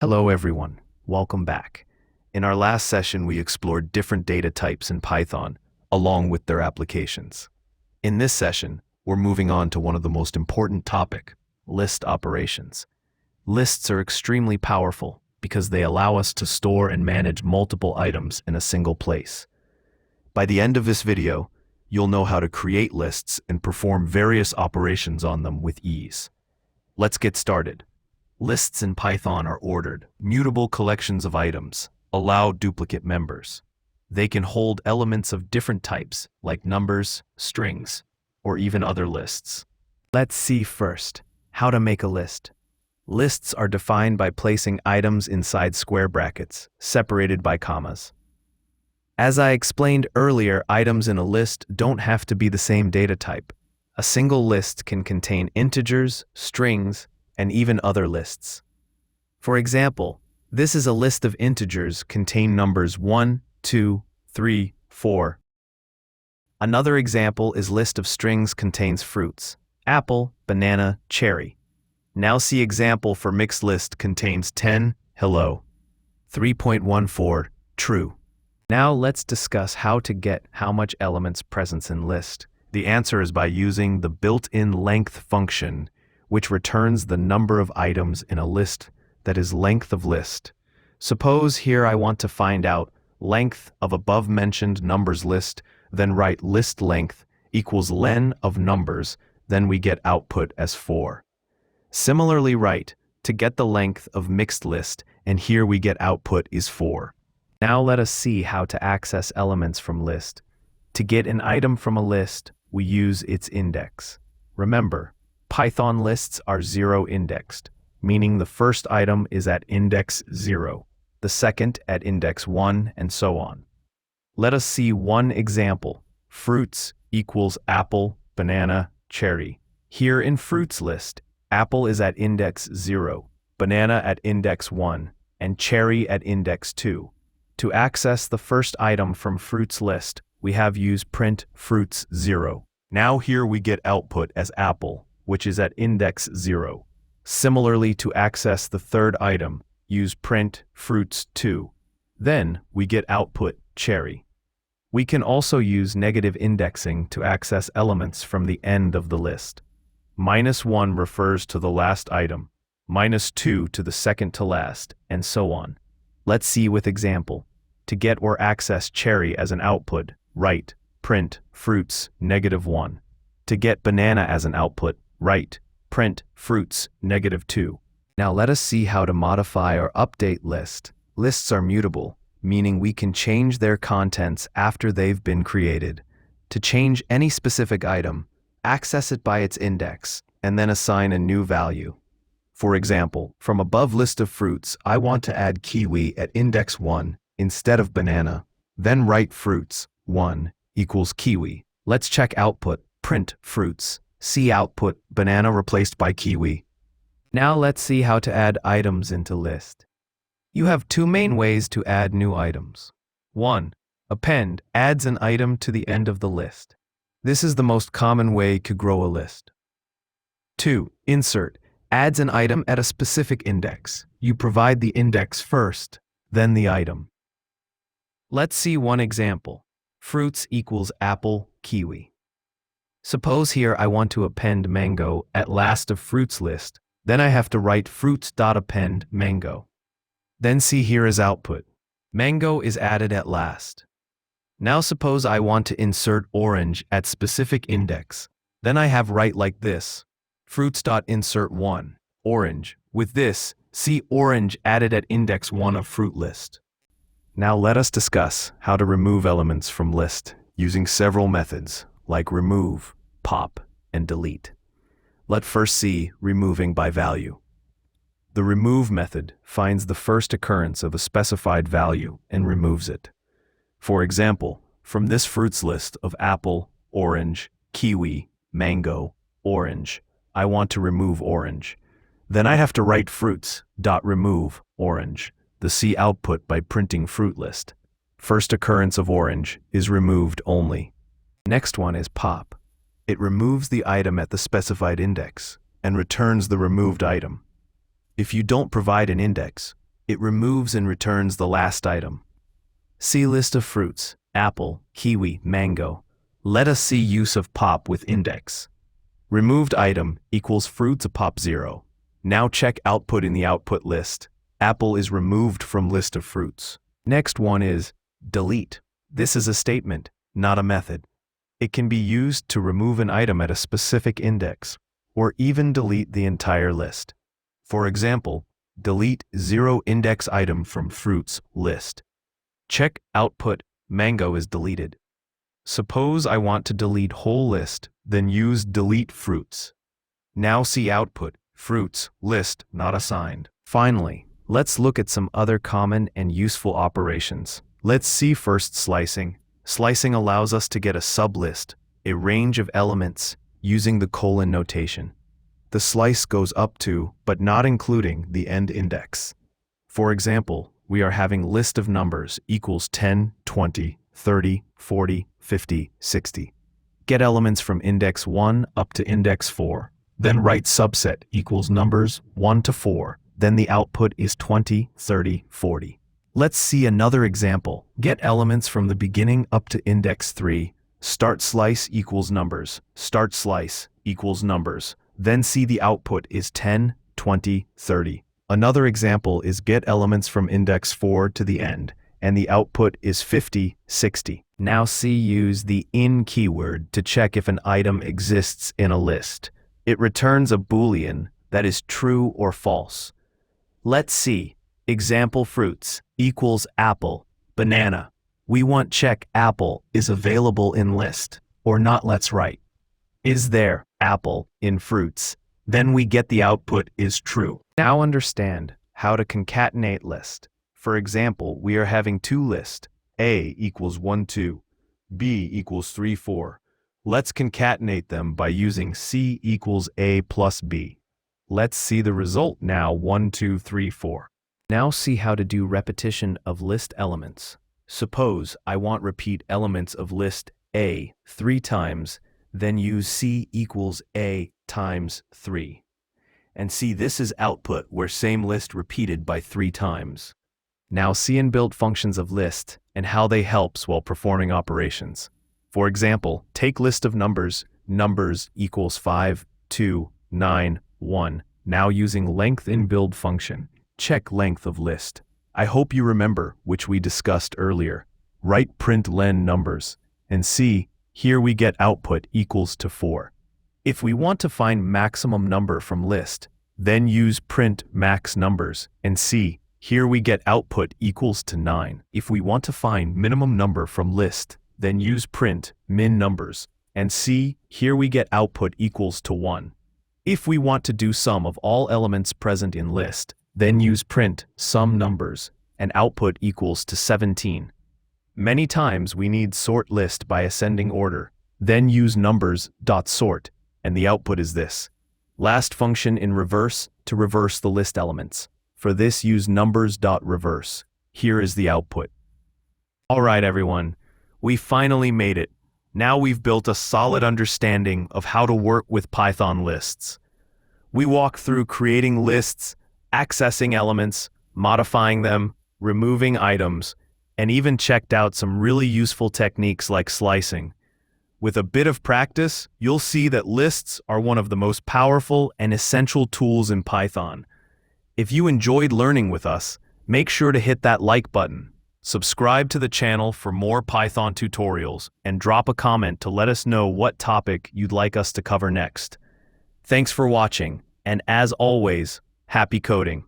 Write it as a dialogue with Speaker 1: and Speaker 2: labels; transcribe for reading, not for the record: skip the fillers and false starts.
Speaker 1: Hello everyone, welcome back. In our last session, we explored different data types in Python, along with their applications. In this session, we're moving on to one of the most important topics, list operations. Lists are extremely powerful because they allow us to store and manage multiple items in a single place. By the end of this video, you'll know how to create lists and perform various operations on them with ease. Let's get started. Lists in Python are ordered, mutable collections of items, allow duplicate members. They can hold elements of different types, like numbers, strings, or even other lists. Let's see first how to make a list. Lists are defined by placing items inside square brackets, separated by commas. As I explained earlier, items in a list don't have to be the same data type. A single list can contain integers, strings, and even other lists. For example, this is a list of integers contain numbers 1, 2, 3, 4. Another example is list of strings contains fruits, apple, banana, cherry. Now see example for mixed list contains 10, hello, 3.14, true. Now let's discuss how to get how much elements present in list. The answer is by using the built-in length function, which returns the number of items in a list that is length of list. Suppose here I want to find out length of above-mentioned numbers list, then write list length equals len of numbers, then we get output as 4. Similarly write to get the length of mixed list, and here we get output is 4. Now let us see how to access elements from list. To get an item from a list, we use its index. Remember, Python lists are zero-indexed, meaning the first item is at index 0, the second at index 1, and so on. Let us see one example. Fruits equals apple, banana, cherry. Here in fruits list, apple is at index 0, banana at index 1, and cherry at index 2. To access the first item from fruits list, we have used print fruits 0. Now here we get output as apple, which is at index 0. Similarly, to access the third item, use print fruits 2. Then we get output cherry. We can also use negative indexing to access elements from the end of the list. -1 refers to the last item, -2 to the second to last, and so on. Let's see with example. To get or access cherry as an output, write print fruits -1. To get banana as an output, write print fruits -2. Now let us see how to modify or update list. Lists are mutable, meaning we can change their contents after they've been created. To change any specific item, access it by its index, and then assign a new value. For example, from above list of fruits, I want to add kiwi at index 1 instead of banana. Then write fruits 1 equals kiwi. Let's check output, print fruits. See output, banana replaced by kiwi. Now let's see how to add items into list. You have two main ways to add new items. 1. Append adds an item to the end of the list. This is the most common way to grow a list. 2. Insert adds an item at a specific index. You provide the index first, then the item. Let's see one example. Fruits equals apple, kiwi. Suppose here I want to append mango at last of fruits list, then I have to write fruits.append mango. Then see here is output. Mango is added at last. Now suppose I want to insert orange at specific index, then I have write like this, fruits.insert1, orange. With this, see orange added at index 1 of fruit list. Now let us discuss how to remove elements from list using several methods like remove, pop, and delete. Let's first see removing by value. The remove method finds the first occurrence of a specified value and removes it. For example, from this fruits list of apple, orange, kiwi, mango, orange, I want to remove orange. Then I have to write fruits.remove orange. The C output by printing fruit list. First occurrence of orange is removed only. Next one is pop. It removes the item at the specified index and returns the removed item. If you don't provide an index, It removes and returns the last item. See list of fruits, apple, kiwi, mango. Let us see use of pop with index. Removed item equals fruits a pop 0. Now check output in the output list. Apple is removed from list of fruits. Next one is delete. This is a statement, not a method. It can be used to remove an item at a specific index, or even delete the entire list. For example, delete 0 index item from fruits list. Check output, mango is deleted. Suppose I want to delete whole list, then use delete fruits. Now see output, fruits list not assigned. Finally, let's look at some other common and useful operations. Let's see first slicing. Slicing allows us to get a sublist, a range of elements, using the colon notation. The slice goes up to, but not including, the end index. For example, we are having list of numbers equals 10, 20, 30, 40, 50, 60. Get elements from index 1 up to index 4. Then write subset equals numbers 1 to 4. Then the output is 20, 30, 40. Let's see another example. Get elements from the beginning up to index 3. Start slice equals numbers. Start slice equals numbers. Then see the output is 10, 20, 30. Another example is get elements from index 4 to the end, and the output is 50, 60. Now see use the in keyword to check if an item exists in a list. It returns a Boolean that is true or false. Let's see. Example fruits equals apple, banana. We want check apple is available in list, or not. Let's write is there apple in fruits. Then we get the output is true. Now understand how to concatenate list. For example, we are having two lists, A equals 1, 2, B equals 3, 4. Let's concatenate them by using C equals A plus B. Let's see the result now, 1, 2, 3, 4. Now see how to do repetition of list elements. Suppose I want repeat elements of list A 3 times, then use C equals A times 3. And see this is output where same list repeated by 3 times. Now see inbuilt functions of list and how they helps while performing operations. For example, take list of numbers, numbers equals 5, 2, 9, 1. Now using length inbuilt function, check length of list. I hope you remember, which we discussed earlier. Write println numbers, and see, here we get output equals to 4. If we want to find maximum number from list, then use print max numbers, and see, here we get output equals to 9. If we want to find minimum number from list, then use print min numbers, and see, here we get output equals to 1. If we want to do sum of all elements present in list, then use print sum numbers, and output equals to 17. Many times we need sort list by ascending order, then use numbers.sort, and the output is this. Last function in reverse to reverse the list elements. For this use numbers.reverse. Here is the output. Alright everyone, we finally made it. Now we've built a solid understanding of how to work with Python lists. We walked through creating lists, accessing elements, modifying them, removing items, and even checked out some really useful techniques like slicing. With a bit of practice, you'll see that lists are one of the most powerful and essential tools in Python. If you enjoyed learning with us, make sure to hit that like button, subscribe to the channel for more Python tutorials, and drop a comment to let us know what topic you'd like us to cover next. Thanks for watching, and as always, happy coding!